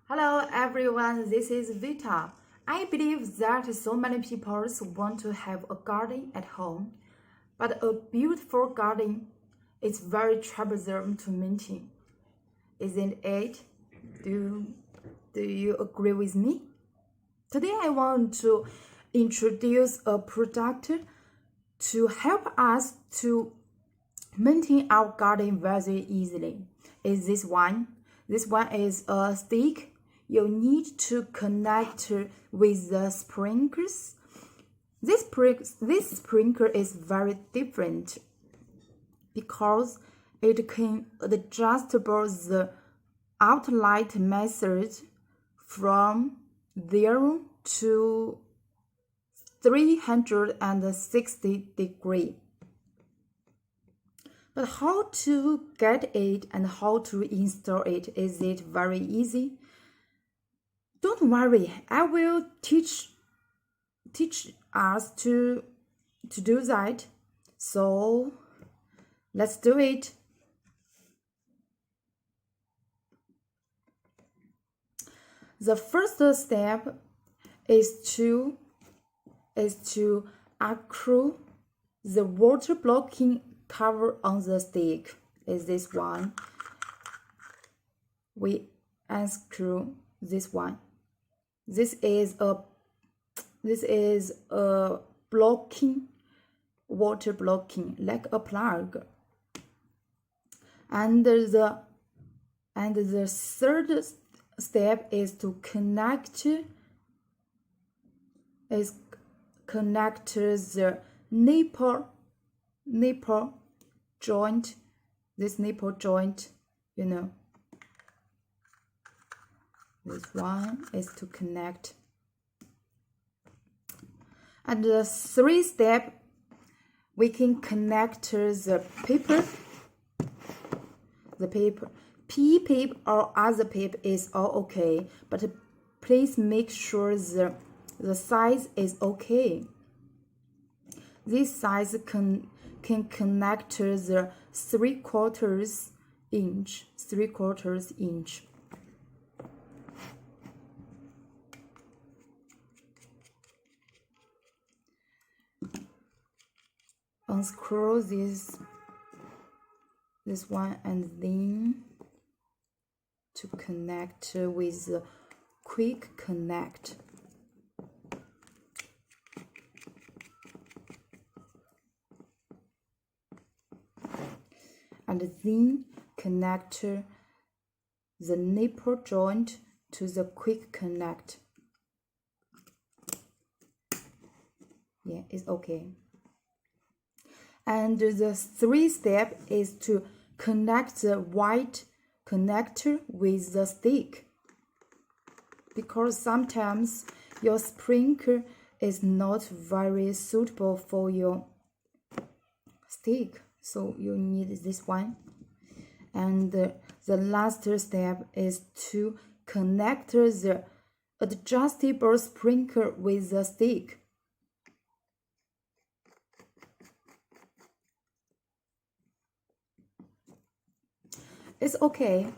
Hello everyone, this is Vita. I believe that so many people want to have a garden at home, but a beautiful garden is very troublesome to maintain, isn't it? Do you agree with me? Today I want to introduce a product to help us to maintain our garden very easily. Is this one? This one is a stick. You need to connect with the sprinklers. This sprinkler is very different because it can adjustable the outlet method from 0 to 360 degrees. But how to get it and how to install it, is it very easy? Don't worry, I will teach us to do that. So let's do it. The first step is to unscrew the water blocking cover on the stick. Is this one? We unscrew this one. This is a blocking, water blocking, like a plug. And the third step is to connect the nipple joint. This nipple joint, this one is to connect. And the third step, we can connect the paper. The paper, PE paper or other paper is all okay, but please make sure the size is okay. This size can connect the 3/4 inch. Unscrew this one and then to connect with the quick connect. And then connect the nipple joint to the quick connect. Yeah, it's okay. And the third step is to connect the white connector with the stick, because sometimes your sprinkler is not very suitable for your stick, so you need this one. And the last step is to connect the adjustable sprinkler with the stick. It's okay.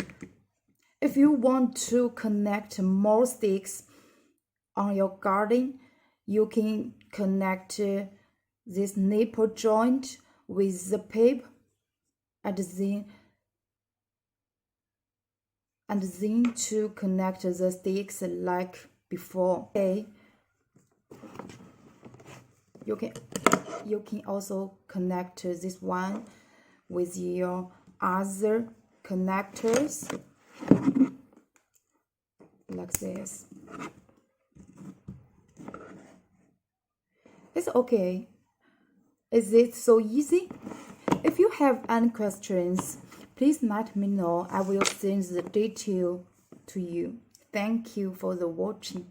If you want to connect more sticks on your garden, you can connect this nipple joint with the paper and then to connect the sticks like before. Okay. You can also connect this one with your other connectors like this. It's okay. Is it so easy? If you have any questions, please let me know. I will send the detail to you. Thank you for the watching.